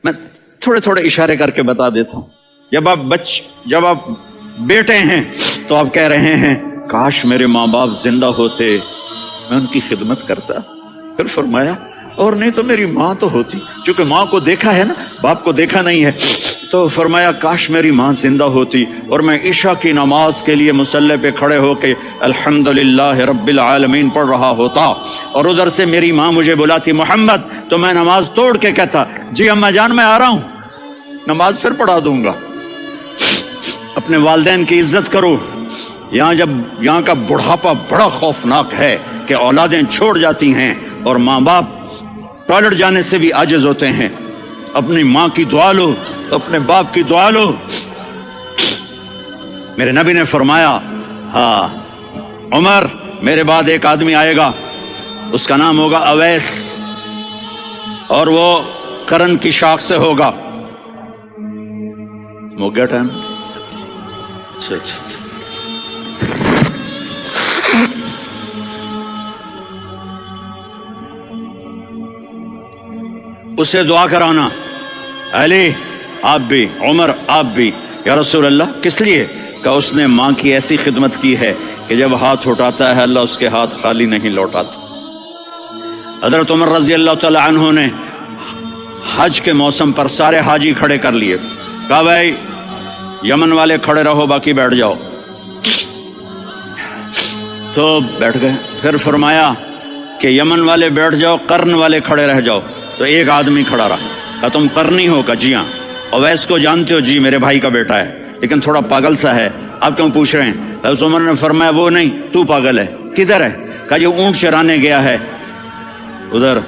मैं थोड़े थोड़े इशारे करके बता देता हूँ। जब आप बेटे हैं तो आप कह रहे हैं काश मेरे माँ बाप जिंदा होते, मैं उनकी खिदमत करता। फिर फरमाया और नहीं तो मेरी माँ तो होती, क्योंकि माँ को देखा है ना, बाप को देखा नहीं है। तो फरमाया काश मेरी माँ जिंदा होती और मैं इशा की नमाज के लिए मुसल्ले पे खड़े होके अल्हम्दुलिल्लाह रब्बिल आलमीन पढ़ रहा होता और उधर से मेरी माँ मुझे बुलाती मोहम्मद, तो मैं नमाज तोड़ के कहता जी अम्मा जान मैं आ रहा हूँ, नमाज फिर पढ़ा दूंगा। अपने वालिदैन की इज्जत करो। यहाँ का बुढ़ापा बड़ा खौफनाक है कि औलादें छोड़ जाती हैं और माँ बाप टॉयलेट जाने से भी आजिज होते हैं। अपनी माँ की दुआ लो, अपने बाप की दुआ लो। मेरे नबी ने फरमाया हाँ उमर मेरे बाद एक आदमी आएगा, उसका नाम होगा अवैस और वो करन की शाख से होगा। हो गया टाइम? अच्छा उससे दुआ कराना, अली आप भी, उमर आप भी। या रसूल अल्लाह किस लिए? कि उसने माँ की ऐसी खिदमत की है कि जब हाथ उठाता है अल्लाह उसके हाथ खाली नहीं लौटाता। हज़रत उमर रज़ी अल्लाह तआला अन्हु ने हज के मौसम पर सारे हाजी खड़े कर लिए, कहा भाई यमन वाले खड़े रहो बाकी बैठ जाओ। तो बैठ गए। फिर फरमाया कि यमन वाले बैठ जाओ, कर्न वाले खड़े रह जाओ। तो एक आदमी खड़ा रहा, कहा तुम करनी हो? का जी हाँ। अवैस को जानते हो? जी मेरे भाई का बेटा है लेकिन थोड़ा पागल सा है, आप क्यों पूछ रहे हैं? हज़रत उमर ने फरमाया वो नहीं, तू पागल है। किधर है? कहा ये ऊंट चराने गया है उधर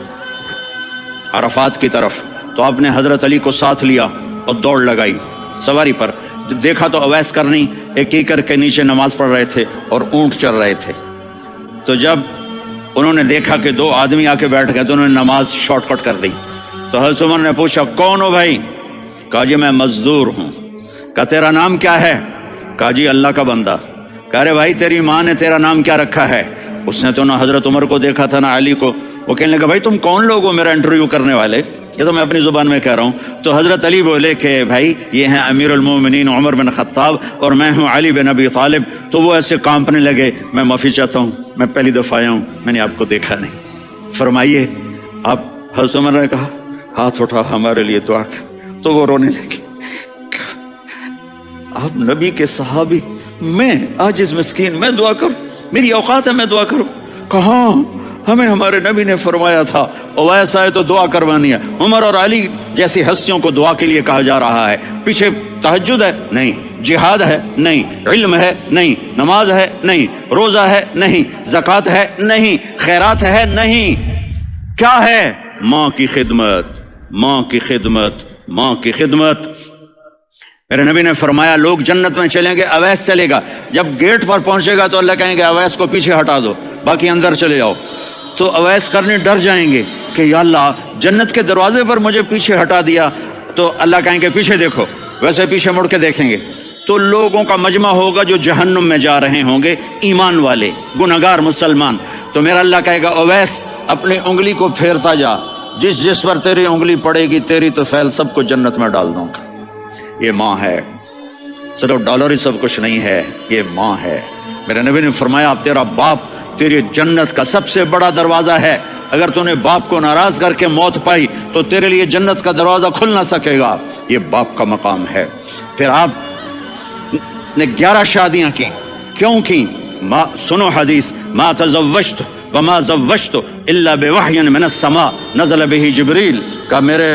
अरफात की तरफ। तो आपने हजरत अली को साथ लिया और दौड़ लगाई सवारी पर। देखा तो अवैस करनी एक कीकर के नीचे नमाज पढ़ रहे थे और ऊंट चल रहे थे। तो जब उन्होंने देखा कि दो आदमी आके बैठ गए तो उन्होंने नमाज शॉर्टकट कर दी। तो हज़रत उमर ने पूछा कौन हो भाई? कहा जी मैं मजदूर हूँ। कहा तेरा नाम क्या है? कहा जी अल्लाह का बंदा। कह रहे भाई तेरी माँ ने तेरा नाम क्या रखा है? उसने तो ना हज़रत उमर को देखा था ना अली को। वो कहने लगा भाई तुम कौन लोग हो मेरा इंटरव्यू करने वाले? ये तो मैं अपनी ज़ुबान में कह रहा हूँ। तो हज़रत अली बोले कि भाई ये हैं अमीरुल मोमिनीन उमर बिन खत्ताब और मैं हूँ अली बिन अबी तालिब। तो वो ऐसे कांपने लगे, मैं माफ़ी चाहता हूँ, मैं पहली दफ़ा आया हूँ, मैंने आपको देखा नहीं, फरमाइए आप। हज़रत उमर ने कहा हाथ उठा हमारे लिए दुआ कर। तो वो रोने लगे, आप नबी के सहाबी, मैं आजिज़ मिस्कीन, मैं दुआ करूँ? मेरी औकात है मैं दुआ करूँ? कहाँ, हमें हमारे नबी ने फरमाया था अवैस आए तो दुआ करवानी है। उमर और अली जैसी हस्तियों को दुआ के लिए कहा जा रहा है। पीछे तहज्जुद है? नहीं। जिहाद है? नहीं। इल्म है? नहीं। नमाज है? नहीं। रोज़ा है? नहीं। ज़कात है? नहीं। खैरात है? नहीं। क्या है? माँ की खिदमत, माँ की खिदमत, माँ की खिदमत। मेरे नबी ने फरमाया लोग जन्नत में चलेंगे, अवैस चलेगा। जब गेट पर पहुंचेगा तो अल्लाह कहेंगे अवैस को पीछे हटा दो, बाकी अंदर चले जाओ। तो अवैस करने डर जाएंगे कि या अल्लाह जन्नत के दरवाजे पर मुझे पीछे हटा दिया। तो अल्लाह कहेंगे पीछे देखो, वैसे पीछे मुड़ के देखेंगे तो लोगों का मजमा होगा जो जहन्नुम में जा रहे होंगे, ईमान वाले गुनहगार मुसलमान। तो मेरा अल्लाह कहेगा अवैस अपनी उंगली को फेरता जा, जिस जिस पर तेरी उंगली पड़ेगी तेरी तो फैल सबको जन्नत में डाल दूंगा। ये माँ है, सिर्फ डॉलर ही सब कुछ नहीं है, ये माँ है। मेरे नबी ने फरमाया अब तेरा बाप तेरी जन्नत का सबसे बड़ा दरवाजा है। अगर तूने बाप को नाराज करके मौत पाई तो तेरे लिए जन्नत का दरवाजा खुल ना सकेगा। ये बाप का मकाम है। फिर आप ने 11 शादियां की, क्यों की? सुनो हदीस, मा तज़व्वजतु व मा ज़व्वजतु इल्ला बिवहयिन मिनस समा नज़ल बिही जिब्रील। का मेरे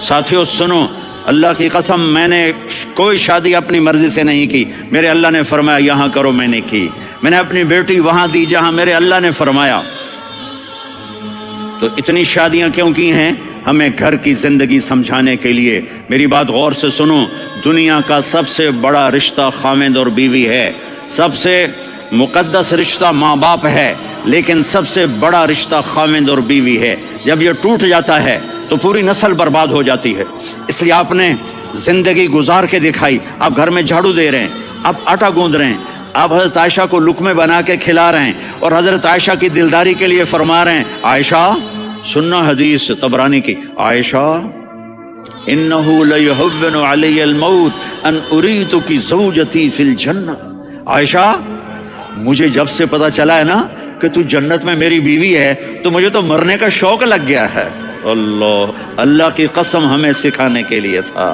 साथियों सुनो, अल्लाह की कसम मैंने कोई शादी अपनी मर्जी से नहीं की। मेरे अल्लाह ने फरमाया यहाँ करो, मैंने की। मैंने अपनी बेटी वहां दी जहां मेरे अल्लाह ने फरमाया। तो इतनी शादियां क्यों की हैं? हमें घर की जिंदगी समझाने के लिए। मेरी बात गौर से सुनो, दुनिया का सबसे बड़ा रिश्ता खामिद और बीवी है। सबसे मुकद्दस रिश्ता माँ बाप है, लेकिन सबसे बड़ा रिश्ता खामिद और बीवी है। जब ये टूट जाता है तो पूरी नस्ल बर्बाद हो जाती है। इसलिए आपने जिंदगी गुजार के दिखाई। आप घर में झाड़ू दे रहे हैं, आप आटा गूंद रहे हैं, आप हज़रत आयशा को लुक़मे बना के खिला रहे हैं और हज़रत आयशा की दिलदारी के लिए फरमा रहे हैं आयशा सुन्ना हदीस तबरानी की, आयशा इन्नहु लयुहव्विनु अलैयल मौत अन उरीतुकी ज़ौजती फिल जन्नह। आयशा, मुझे जब से पता चला है ना कि तू जन्नत में मेरी बीवी है तो मुझे तो मरने का शौक लग गया है। अल्लाह, अल्लाह की कसम हमें सिखाने के लिए था।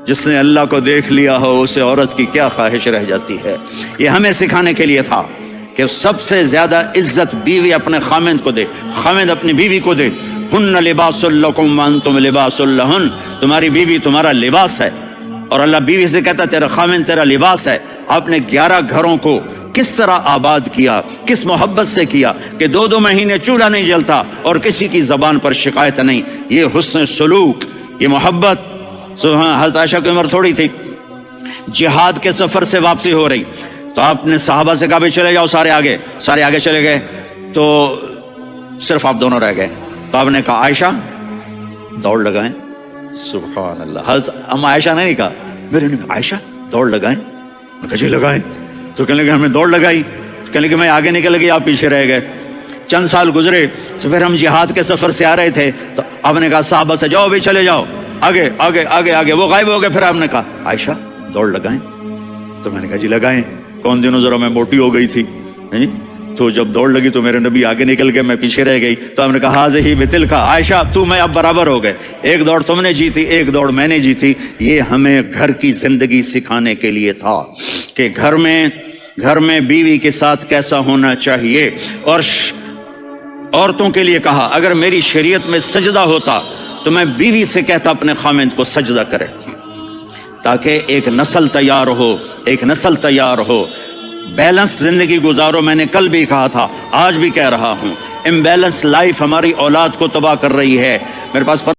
जिसने अल्लाह को देख लिया हो उसे औरत की क्या ख्वाहिश रह जाती है। ये हमें सिखाने के लिए था कि सबसे ज्यादा इज्जत बीवी अपने खामिद को दे, खामिद अपनी बीवी को दे। हुन्ना लिबासुल लकुम व अंतुम लिबासुल लहुन, तुम्हारी बीवी तुम्हारा लिबास है। और अल्लाह बीवी से कहता तेरा खामिद तेरा लिबास है। आपने 11 घरों को किस तरह आबाद किया, किस मोहब्बत से किया कि 2-2 महीने चूल्हा नहीं जलता और किसी की जबान पर शिकायत नहीं। ये हुस्न सलूक, ये मोहब्बत। हज़रत आयशा की उम्र थोड़ी थी, जिहाद के सफर से वापसी हो रही तो आपने सहाबा से कहा भी चले जाओ, सारे आगे चले गए तो सिर्फ आप दोनों रह गए। तो आपने कहा आयशा दौड़ लगाएं। सुभान अल्लाह। हज़रत अम्मा आयशा ने नहीं कहा, मेरे ने आयशा दौड़ लगाएं। जी लगाएं। तो कहने लगे हमने दौड़ लगाई। तो कहने लगे मैं आगे निकल गई, आप पीछे रह गए। चंद साल गुजरे तो फिर हम जिहाद के सफर से आ रहे थे तो आपने कहा साहबा से जाओ भी चले जाओ, आगे आगे आगे आगे। वो गायब हो गए। फिर आपने कहा आयशा दौड़ लगाएं। तो मैंने कहा जी लगाएं। कौन दिनों जरा मैं मोटी हो गई थी, तो जब दौड़ लगी तो मेरे नबी आगे निकल गए, मैं पीछे रह गई। तो हमने कहा हाज़िही बितिलका, आयशा तू मैं अब बराबर हो गए, एक दौड़ तुमने जीती एक दौड़ मैंने जीती। ये हमें घर की जिंदगी सिखाने के लिए था कि घर में बीवी के साथ कैसा होना चाहिए। और औरतों के लिए कहा अगर मेरी शरीयत में सजदा होता तो मैं बीवी से कहता अपने खामिद को सजदा करे, ताकि एक नस्ल तैयार हो, बैलेंस जिंदगी गुजारो। मैंने कल भी कहा था, आज भी कह रहा हूं, इम्बैलेंस लाइफ हमारी औलाद को तबाह कर रही है। मेरे पास